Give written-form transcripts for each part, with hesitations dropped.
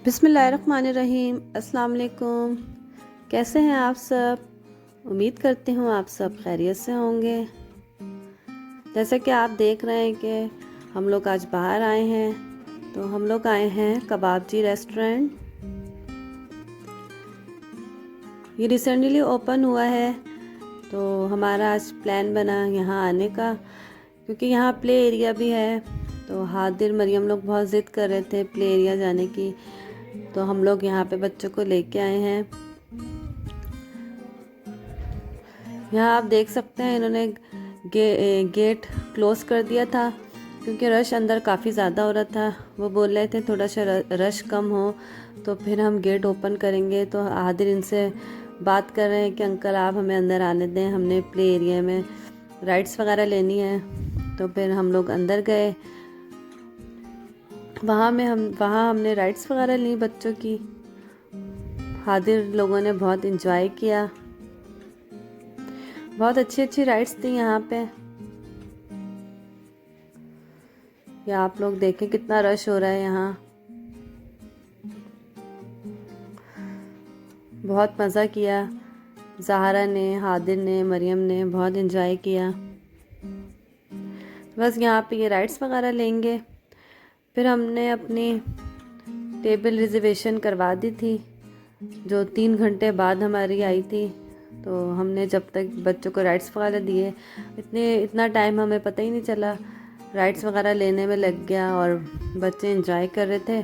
बिस्मिल्लाहिर्रहमानिर्रहीम। अस्सलाम वालेकुम। कैसे हैं आप सब? उम्मीद करती हूँ आप सब खैरियत से होंगे। जैसे कि आप देख रहे हैं कि हम लोग आज बाहर आए हैं, तो हम लोग आए हैं कबाबजी रेस्टोरेंट। ये रिसेंटली ओपन हुआ है, तो हमारा आज प्लान बना यहाँ आने का, क्योंकि यहाँ प्ले एरिया भी है। तो हादिर मरियम लोग बहुत ज़िद कर रहे थे प्ले एरिया जाने की, तो हम लोग यहाँ पे बच्चों को लेके आए हैं। यहाँ आप देख सकते हैं इन्होंने गेट क्लोज़ कर दिया था, क्योंकि रश अंदर काफ़ी ज़्यादा हो रहा था। वो बोल रहे थे थोड़ा सा रश कम हो तो फिर हम गेट ओपन करेंगे। तो हादिर इनसे बात कर रहे हैं कि अंकल आप हमें अंदर आने दें, हमने प्ले एरिया में राइड्स वगैरह लेनी है। तो फिर हम लोग अंदर गए। वहाँ हमने राइड्स वगैरह ली बच्चों की। हादिर लोगों ने बहुत इंजॉय किया। बहुत अच्छी अच्छी राइड्स थी यहाँ पे। या आप लोग देखें कितना रश हो रहा है यहाँ। बहुत मज़ा किया। ज़हरा ने, हादिर ने, मरियम ने बहुत इंजॉय किया। बस यहाँ पे ये राइड्स वगैरह लेंगे। फिर हमने अपनी टेबल रिजर्वेशन करवा दी थी, जो 3 घंटे बाद हमारी आई थी। तो हमने जब तक बच्चों को राइड्स वगैरह दिए, इतना टाइम हमें पता ही नहीं चला, राइड्स वगैरह लेने में लग गया और बच्चे एंजॉय कर रहे थे।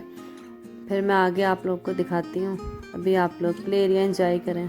फिर मैं आगे आप लोग को दिखाती हूँ। अभी आप लोग प्ले एरिया एंजॉय करें।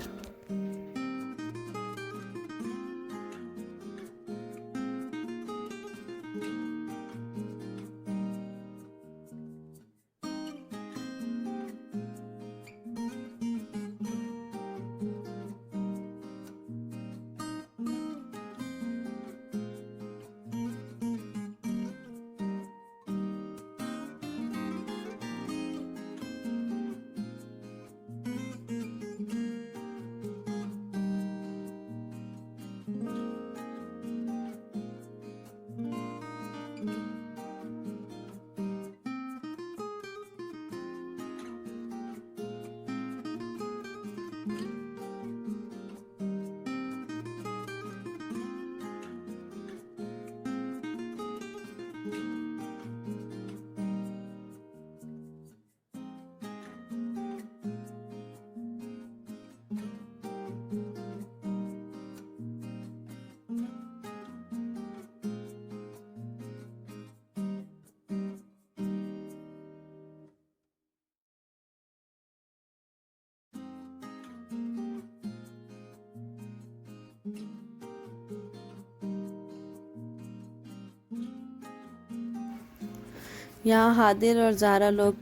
यहाँ हादिर और ज़ारा लोग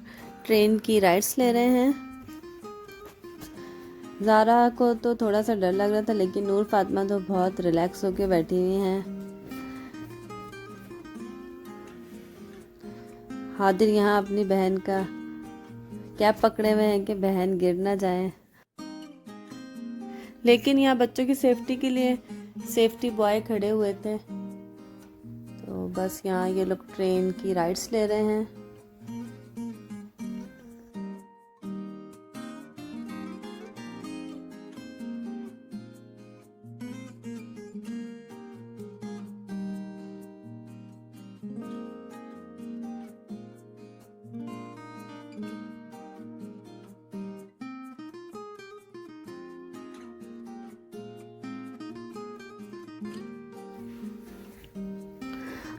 ट्रेन की राइड्स ले रहे हैं। ज़ारा को तो थोड़ा सा डर लग रहा था, लेकिन नूर फातिमा तो बहुत रिलैक्स होके बैठी हुई हैं। हादिर यहाँ अपनी बहन का कैप पकड़े हुए हैं कि बहन गिर ना जाए। लेकिन यहाँ बच्चों की सेफ्टी के लिए सेफ्टी बॉय खड़े हुए थे। तो बस यहाँ ये लोग ट्रेन की राइड्स ले रहे हैं।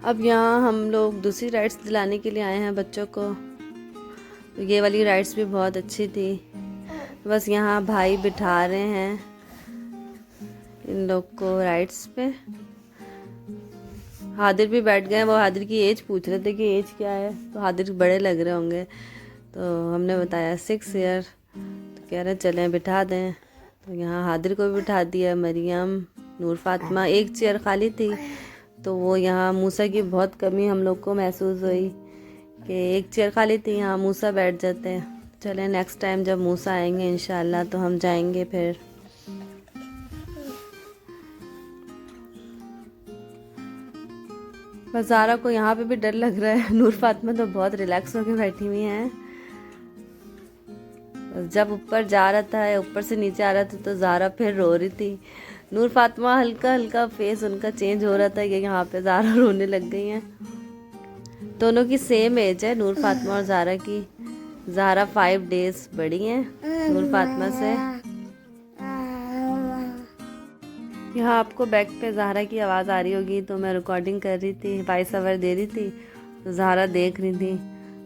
अब यहाँ हम लोग दूसरी राइड्स दिलाने के लिए आए हैं बच्चों को। तो ये वाली राइड्स भी बहुत अच्छी थी। बस यहाँ भाई बिठा रहे हैं इन लोग को राइड्स पे। हादिर भी बैठ गए। वो हादिर की एज पूछ रहे थे कि एज क्या है, तो हादिर बड़े लग रहे होंगे, तो हमने बताया 6 ईयर। तो कह रहे चलें बिठा दें। तो यहाँ हादिर को भी बिठा दिया, मरियम, नूर फातिमा। एक चेयर खाली थी, तो वो यहाँ मूसा की बहुत कमी हम लोग को महसूस हुई कि एक चेयर खाली थी, यहाँ मूसा बैठ जाते हैं। चलें नेक्स्ट टाइम जब मूसा आएंगे इंशाल्लाह तो हम जाएंगे फिर। बस ज़ारा को यहाँ पे भी डर लग रहा है। नूर फातिमा तो बहुत रिलैक्स होकर बैठी हुई हैं। जब ऊपर जा रहा था, ऊपर से नीचे आ रहा था, तो ज़ारा फिर रो रही थी। नूर फातिमा हल्का हल्का फेस उनका चेंज हो रहा था कि यहाँ पे ज़ारा रोने लग गई हैं। दोनों की सेम एज है, नूर फातिमा और ज़ारा की। ज़ारा 5 डेज बड़ी हैं नूर फातिमा से। यहाँ आपको बैक पे ज़ारा की आवाज़ आ रही होगी, तो मैं रिकॉर्डिंग कर रही थी, वॉइस ओवर दे रही थी, तो ज़ारा देख रही थी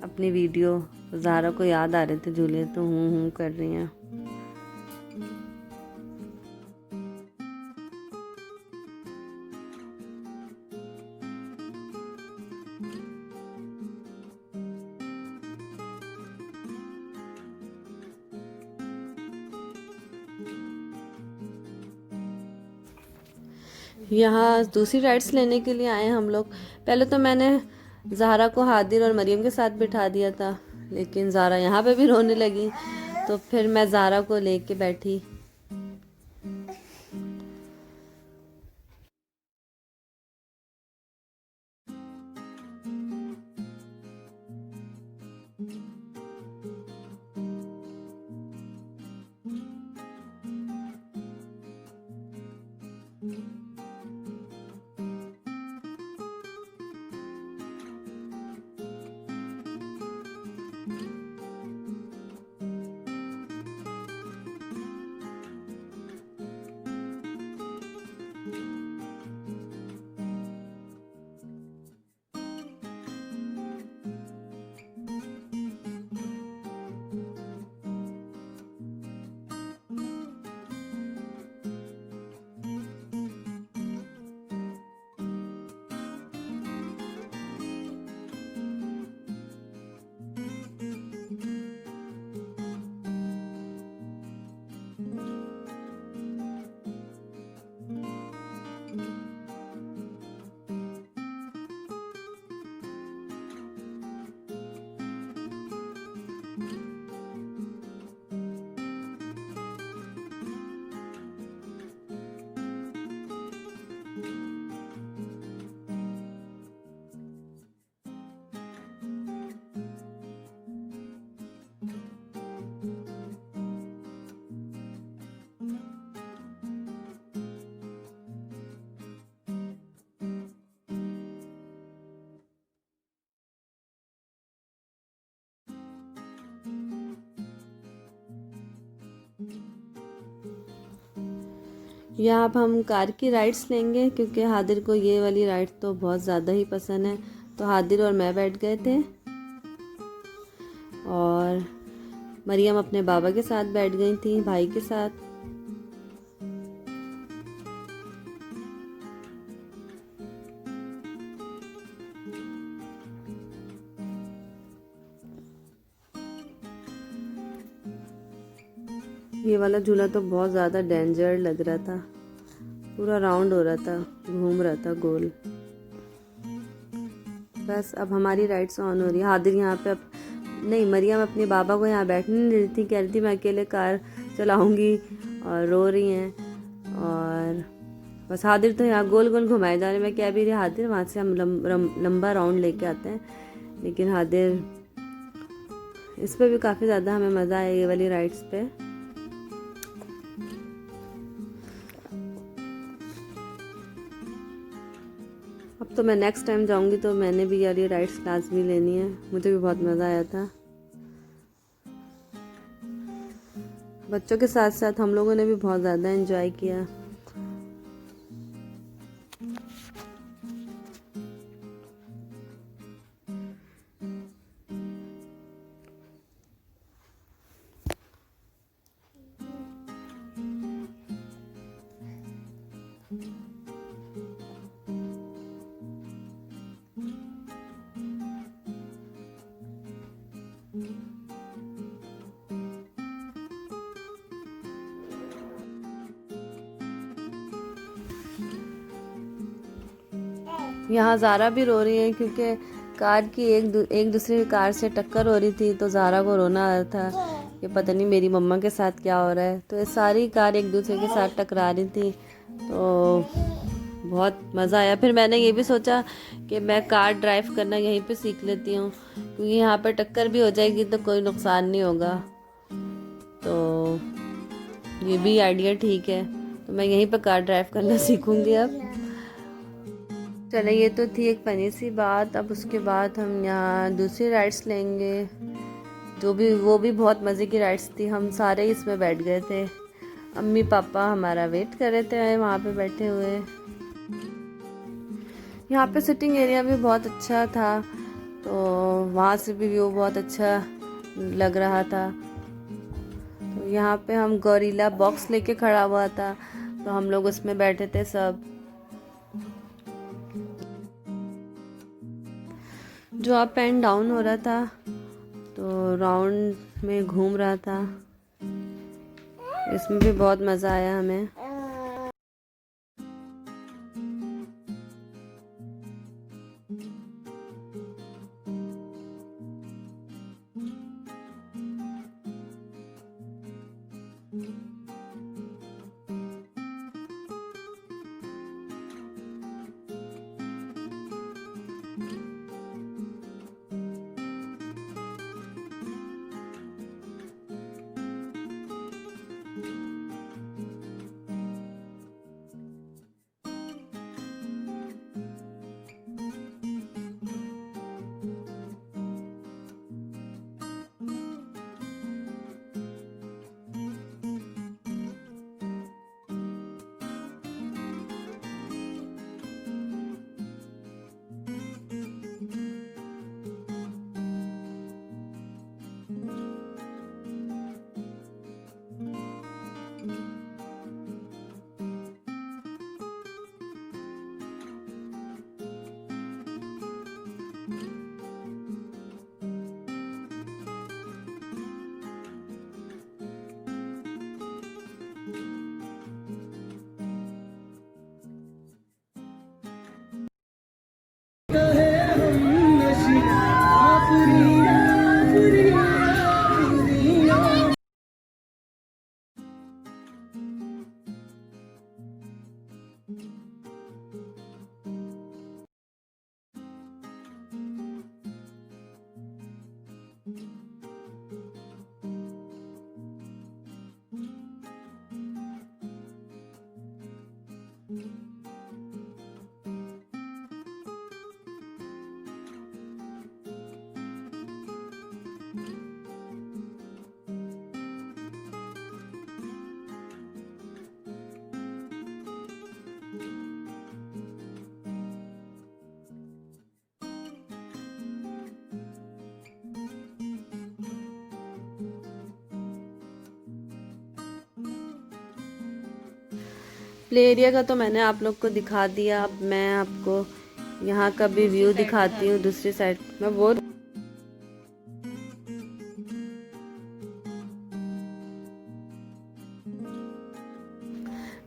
अपनी वीडियो। तो ज़ारा को याद आ रहे थे झूले, तो हूँ कर रही हैं। यहाँ दूसरी राइड्स लेने के लिए आए हम लोग। पहले तो मैंने ज़ारा को हादिर और मरियम के साथ बिठा दिया था, लेकिन ज़ारा यहाँ पे भी रोने लगी, तो फिर मैं ज़ारा को लेके बैठी। यहाँ अब हम कार की राइड्स लेंगे, क्योंकि हादिर को ये वाली राइड तो बहुत ज़्यादा ही पसंद है। तो हादिर और मैं बैठ गए थे, और मरियम अपने बाबा के साथ बैठ गई थी, भाई के साथ। ये वाला झूला तो बहुत ज़्यादा डेंजर लग रहा था, पूरा राउंड हो रहा था, घूम रहा था गोल। बस अब हमारी राइड्स ऑन हो रही है। हादिर यहाँ पे अब नहीं, मरियम अपने बाबा को यहाँ बैठने नहीं रही थी, कह रही थी मैं अकेले कार चलाऊंगी, और रो रही हैं। और बस हादिर तो यहाँ गोल गोल घुमाए जा रहे। मैं कह भी रही हादिर वहाँ से हम लंबा राउंड लेके आते हैं, लेकिन हादिर इस पर भी काफ़ी ज़्यादा हमें मज़ा आया ये वाली राइड्स पे। अब तो मैं नेक्स्ट टाइम जाऊंगी तो मैंने भी यार ये राइड्स क्लास भी लेनी है, मुझे भी बहुत मज़ा आया था। बच्चों के साथ साथ हम लोगों ने भी बहुत ज़्यादा एंजॉय किया। यहाँ ज़ारा भी रो रही है, क्योंकि कार की एक दूसरे कार से टक्कर हो रही थी, तो ज़ारा को रोना आ रहा था कि पता नहीं मेरी मम्मा के साथ क्या हो रहा है। तो ये सारी कार एक दूसरे के साथ टकरा रही थी, तो बहुत मज़ा आया। फिर मैंने ये भी सोचा कि मैं कार ड्राइव करना यहीं पे सीख लेती हूँ, क्योंकि यहाँ पर टक्कर भी हो जाएगी तो कोई नुकसान नहीं होगा। ये भी आइडिया ठीक है, तो मैं यहीं पर कार ड्राइव करना सीखूंगी अब। चले, ये तो थी एक फनी सी बात। अब उसके बाद हम यहाँ दूसरी राइड्स लेंगे, वो भी बहुत मज़े की राइड्स थी। हम सारे इसमें बैठ गए थे। अम्मी पापा हमारा वेट कर रहे थे वहाँ पे बैठे हुए। यहाँ पे सिटिंग एरिया भी बहुत अच्छा था, तो वहाँ से भी व्यू बहुत अच्छा लग रहा था। तो यहाँ पे हम गोरिल्ला बॉक्स लेके खड़ा हुआ था, तो हम लोग उसमें बैठे थे सब। जो अप एंड डाउन हो रहा था, तो राउंड में घूम रहा था। इसमें भी बहुत मज़ा आया हमें। प्ले एरिया का तो मैंने आप लोग को दिखा दिया। अब मैं आपको यहाँ का भी व्यू दिखाती हूँ दूसरी साइड। मैं वो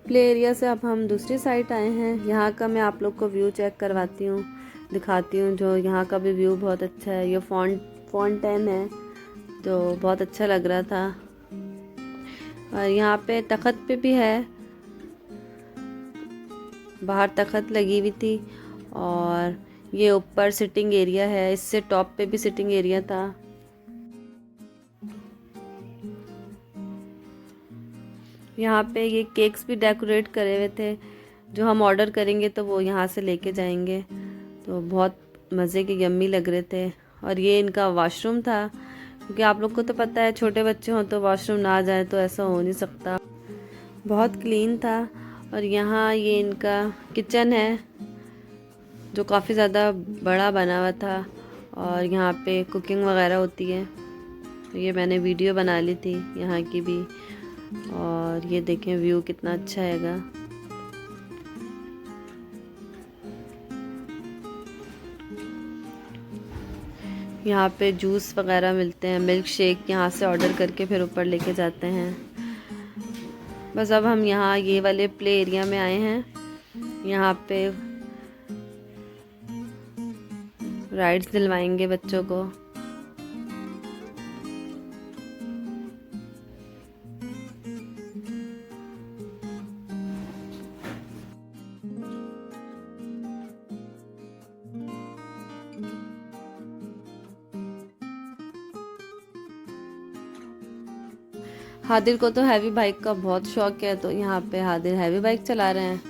प्ले एरिया से अब हम दूसरी साइड आए हैं। यहाँ का मैं आप लोग को व्यू चेक करवाती हूँ, दिखाती हूँ। जो यहाँ का भी व्यू बहुत अच्छा है। ये फाउंटेन है, जो बहुत अच्छा लग रहा था। और यहाँ पे तख्त पे भी है, बाहर तख्त लगी हुई थी। और ये ऊपर सिटिंग एरिया है, इससे टॉप पे भी सिटिंग एरिया था। यहाँ पे ये केक्स भी डेकोरेट करे हुए थे, जो हम ऑर्डर करेंगे तो वो यहाँ से लेके जाएंगे। तो बहुत मज़े के यम्मी लग रहे थे। और ये इनका वॉशरूम था, क्योंकि आप लोग को तो पता है छोटे बच्चे हों तो वॉशरूम ना जाए तो ऐसा हो नहीं सकता। बहुत क्लीन था। और यहाँ ये इनका किचन है, जो काफ़ी ज़्यादा बड़ा बना हुआ था। और यहाँ पे कुकिंग वगैरह होती है। तो ये मैंने वीडियो बना ली थी यहाँ की भी। और ये देखें व्यू कितना अच्छा हैगा। यहाँ पे जूस वगैरह मिलते हैं, मिल्क शेक यहाँ से ऑर्डर करके फिर ऊपर लेके जाते हैं। बस अब हम यहाँ ये वाले प्ले एरिया में आए हैं। यहाँ पे राइड्स दिलवाएंगे बच्चों को। हादिर को तो हैवी बाइक का बहुत शौक है, तो यहाँ पे हादिर हैवी बाइक चला रहे हैं।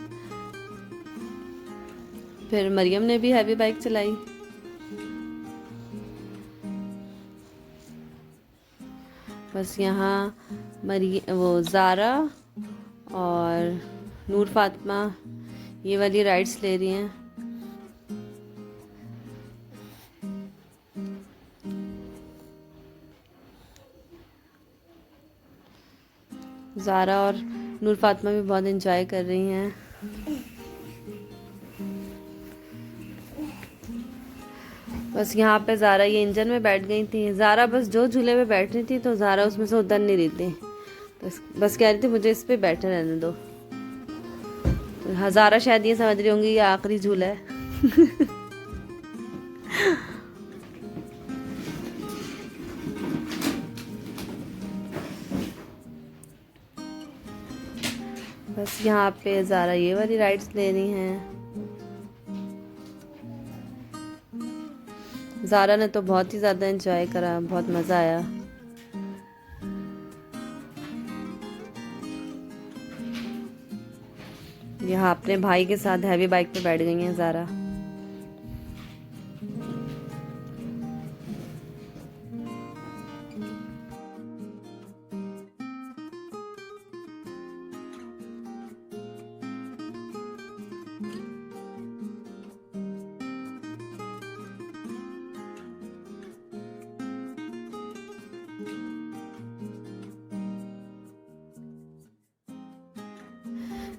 फिर मरियम ने भी हैवी बाइक चलाई। बस यहाँ वो ज़ारा और नूर फातिमा ये वाली राइड्स ले रही हैं। ज़ारा और नूर फातिमा भी बहुत एंजॉय कर रही हैं। बस यहाँ पे ज़ारा ये इंजन में बैठ गई थी। ज़ारा बस जो झूले पे बैठ रही थी तो ज़ारा उसमें से उतर नहीं रही थी, तो बस कह रही थी मुझे इस पे बैठे रहने दो। तो ज़ारा शायद ये समझ रही होंगी ये आखिरी झूला है। बस यहाँ पे ज़ारा ये वाली राइड्स ले रही हैं। ज़ारा ने तो बहुत ही ज़्यादा एंजॉय करा, बहुत मज़ा आया। यहाँ अपने भाई के साथ हैवी बाइक पे बैठ गई हैं ज़ारा।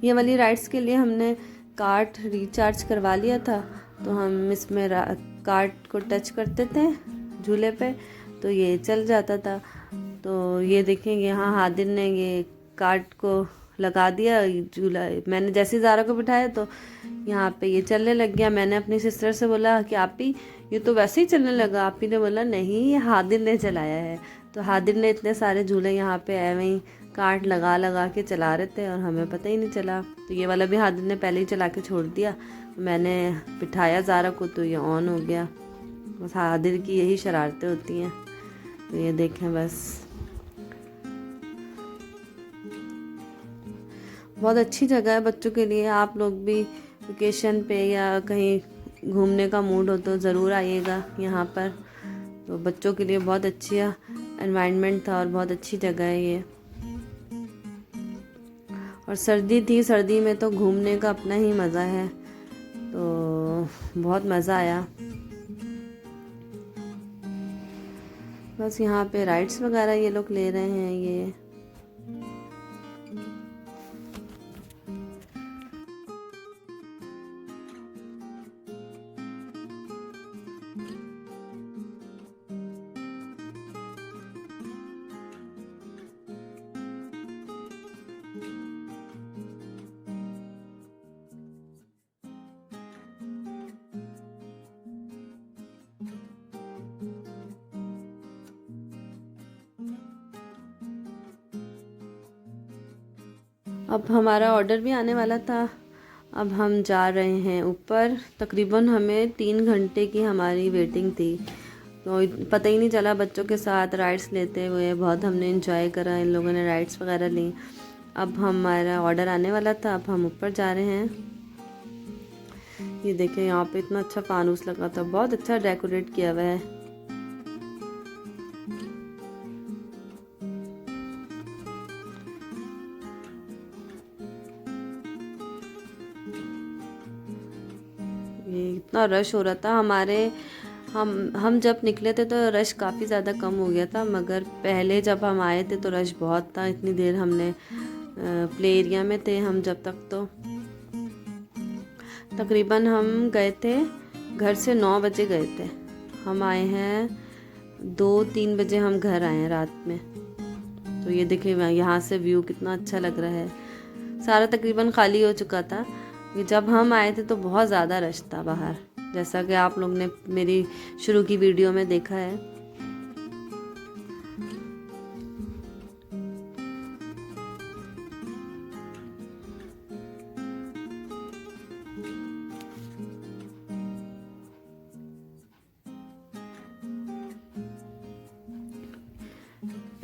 ये वाली राइड्स के लिए हमने कार्ट रिचार्ज करवा लिया था, तो हम इसमें कार्ट को टच करते थे झूले पे तो ये चल जाता था। तो ये देखेंगे यहाँ हादिर ने ये कार्ट को लगा दिया झूला। मैंने जैसे ज़ारा को बिठाया तो यहाँ पे ये चलने लग गया। मैंने अपनी सिस्टर से बोला कि आप ही ये तो वैसे ही चलने लगा। आप ही ने बोला नहीं ये हादिर ने चलाया है। तो हादिर ने इतने सारे झूले यहाँ पे ऐਵੇਂ ही कार्ट लगा लगा के चला रहे थे और हमें पता ही नहीं चला। तो ये वाला भी हादिर ने पहले ही चला के छोड़ दिया। मैंने बिठाया ज़ारा को तो ये ऑन हो गया। बस हादिर की यही शरारतें होती हैं। तो ये देखें बस बहुत अच्छी जगह है बच्चों के लिए। आप लोग भी वेकेशन पे या कहीं घूमने का मूड हो तो ज़रूर आइएगा यहाँ पर। तो बच्चों के लिए बहुत अच्छी एनवायरनमेंट था और बहुत अच्छी जगह है ये। और सर्दी थी, सर्दी में तो घूमने का अपना ही मज़ा है, तो बहुत मज़ा आया। बस यहाँ पे राइड्स वगैरह ये लोग ले रहे हैं ये। अब हमारा ऑर्डर भी आने वाला था। अब हम जा रहे हैं ऊपर। तकरीबन हमें 3 घंटे की हमारी वेटिंग थी, तो पता ही नहीं चला। बच्चों के साथ राइड्स लेते हुए बहुत हमने एंजॉय करा। इन लोगों ने राइड्स वगैरह ली। अब हमारा ऑर्डर आने वाला था, अब हम ऊपर जा रहे हैं। ये देखें यहाँ पे इतना अच्छा फानूस लगा था, बहुत अच्छा डेकोरेट किया हुआ है। ये इतना रश हो रहा था। हम जब निकले थे तो रश काफ़ी ज़्यादा कम हो गया था, मगर पहले जब हम आए थे तो रश बहुत था। इतनी देर हमने प्ले एरिया में थे हम जब तक। तो तकरीबन हम गए थे घर से 9 बजे गए थे। हम आए हैं 2-3 बजे हम घर आए हैं रात में। तो ये देखिए यहाँ से व्यू कितना अच्छा लग रहा है। सारा तकरीबन खाली हो चुका था। ये जब हम आए थे तो बहुत ज़्यादा रश था बाहर, जैसा कि आप लोग ने मेरी शुरू की वीडियो में देखा है।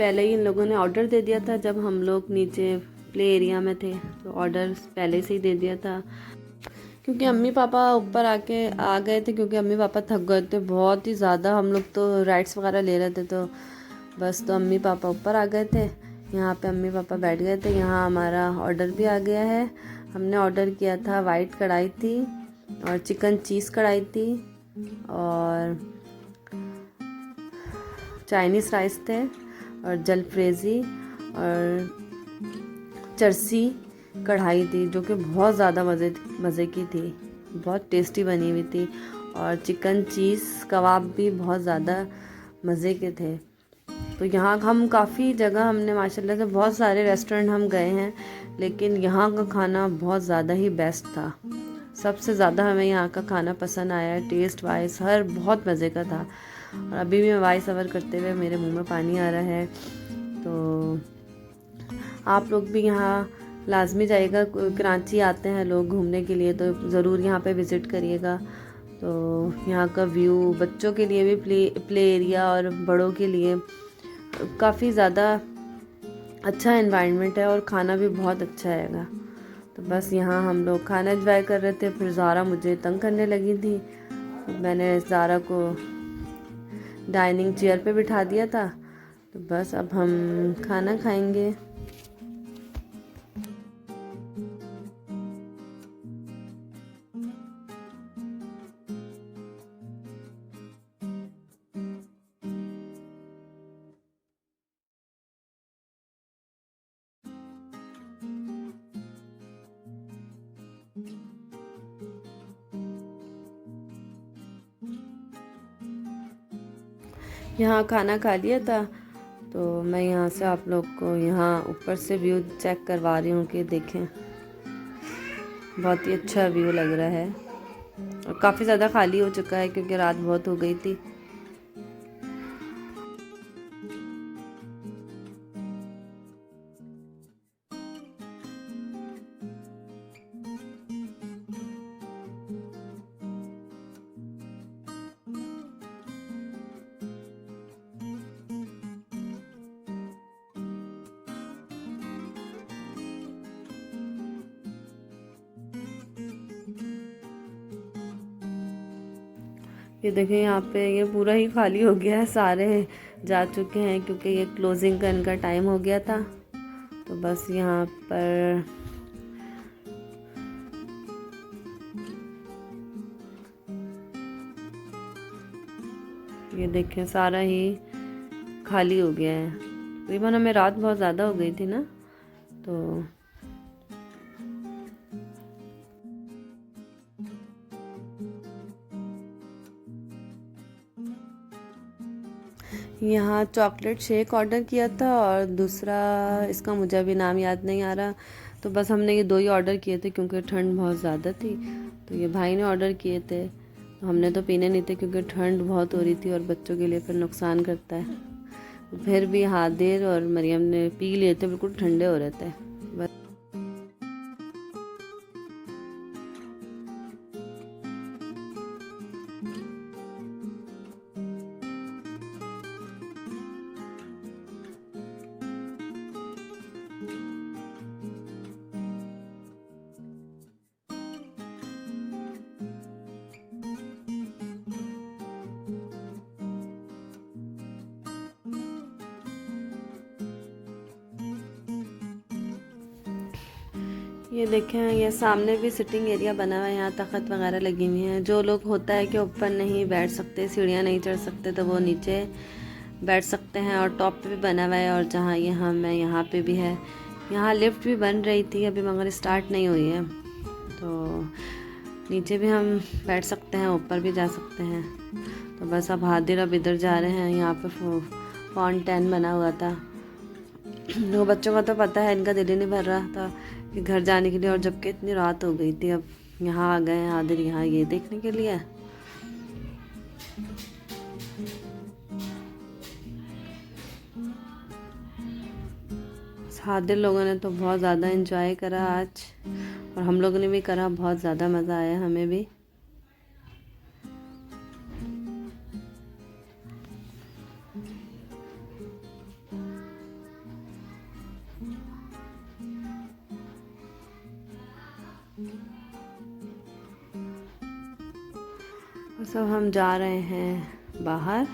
पहले ही इन लोगों ने ऑर्डर दे दिया था जब हम लोग नीचे प्ले एरिया में थे, तो ऑर्डर पहले से ही दे दिया था। क्योंकि अम्मी पापा ऊपर आके आ गए थे, क्योंकि अम्मी पापा थक गए थे बहुत ही ज़्यादा। हम लोग तो राइड्स वगैरह ले रहे थे, तो बस तो अम्मी पापा ऊपर आ गए थे। यहाँ पे अम्मी पापा बैठ गए थे। यहाँ हमारा ऑर्डर भी आ गया है। हमने ऑर्डर किया था वाइट कढ़ाई थी और चिकन चीज़ कढ़ाई थी और चाइनीज़ राइस थे और जलफ्रेज़ी और चरसी कढ़ाई थी, जो कि बहुत ज़्यादा मज़े की थी, बहुत टेस्टी बनी हुई थी। और चिकन चीज़ कबाब भी बहुत ज़्यादा मज़े के थे। तो यहाँ हम काफ़ी जगह हमने माशाल्लाह से बहुत सारे रेस्टोरेंट हम गए हैं, लेकिन यहाँ का खाना बहुत ज़्यादा ही बेस्ट था। सबसे ज़्यादा हमें यहाँ का खाना पसंद आया। टेस्ट वाइज हर बहुत मज़े का था। और अभी भी मैं वॉइस ओवर करते हुए मेरे मुंह में पानी आ रहा है। तो आप लोग भी यहाँ लाजमी जाइएगा। कराची आते हैं लोग घूमने के लिए तो ज़रूर यहाँ पे विज़िट करिएगा। तो यहाँ का व्यू बच्चों के लिए भी प्ले एरिया और बड़ों के लिए काफ़ी ज़्यादा अच्छा एनवायरनमेंट है और खाना भी बहुत अच्छा रहेगा। तो बस यहाँ हम लोग खाना एंजॉय कर रहे थे। फिर ज़ारा मुझे तंग करने लगी थी, तो मैंने ज़ारा को डाइनिंग चेयर पे बिठा दिया था। तो बस अब हम खाना खाएंगे। यहाँ खाना खा लिया था, तो मैं यहाँ से आप लोग को यहाँ ऊपर से व्यू चेक करवा रही हूँ कि देखें, बहुत ही अच्छा व्यू लग रहा है। और काफ़ी ज़्यादा खाली हो चुका है क्योंकि रात बहुत हो गई थी। ये देखें यहाँ पे ये पूरा ही खाली हो गया है, सारे जा चुके हैं क्योंकि ये क्लोजिंग का इनका टाइम हो गया था। तो बस यहाँ पर ये देखें सारा ही खाली हो गया है। तकरीबन हमें रात बहुत ज़्यादा हो गई थी ना, तो यहाँ चॉकलेट शेक ऑर्डर किया था और दूसरा इसका मुझे अभी नाम याद नहीं आ रहा। तो बस हमने ये दो ही ऑर्डर किए थे क्योंकि ठंड बहुत ज़्यादा थी। तो ये भाई ने ऑर्डर किए थे, तो हमने तो पीने नहीं थे क्योंकि ठंड बहुत हो रही थी और बच्चों के लिए फिर नुकसान करता है। फिर भी हादिर और मरियम ने पी लिए थे, बिल्कुल ठंडे हो रहे थे। बस ये देखें, ये सामने भी सिटिंग एरिया बना हुआ है। यहाँ तख्त वगैरह लगी हुई हैं। जो लोग होता है कि ऊपर नहीं बैठ सकते, सीढ़ियाँ नहीं चढ़ सकते, तो वो नीचे बैठ सकते हैं। और टॉप पे भी बना हुआ है और जहाँ ये हम हैं यहाँ पे भी है। यहाँ लिफ्ट भी बन रही थी अभी मगर स्टार्ट नहीं हुई है। तो नीचे भी हम बैठ सकते हैं, ऊपर भी जा सकते हैं। तो बस अब हादिर अब इधर जा रहे हैं। यहाँ पे फाउंटेन बना हुआ था। वो बच्चों का तो पता है, इनका दिल ही नहीं भर रहा था कि घर जाने के लिए, और जबकि इतनी रात हो गई थी। अब यहाँ आ गए हैं हादिर यहाँ ये देखने के लिए। हादिर लोगों ने तो बहुत ज़्यादा एंजॉय करा आज, और हम लोगों ने भी करा। बहुत ज़्यादा मज़ा आया हमें भी। सब हम जा रहे हैं बाहर।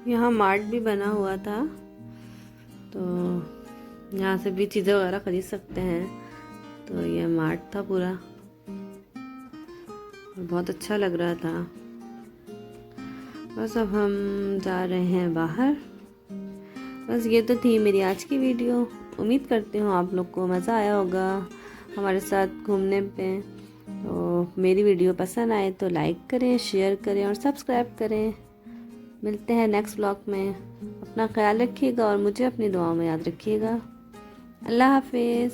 यहाँ मार्ट भी बना हुआ था, तो यहाँ से भी चीज़ें वगैरह खरीद सकते हैं। तो ये मार्ट था पूरा और बहुत अच्छा लग रहा था। बस अब हम जा रहे हैं बाहर। बस ये तो थी मेरी आज की वीडियो। उम्मीद करती हूँ आप लोग को मज़ा आया होगा हमारे साथ घूमने पे। तो मेरी वीडियो पसंद आए तो लाइक करें, शेयर करें और सब्सक्राइब करें। मिलते हैं नेक्स्ट व्लॉग में। अपना ख्याल रखिएगा और मुझे अपनी दुआओं में याद रखिएगा। अल्लाह हाफिज़।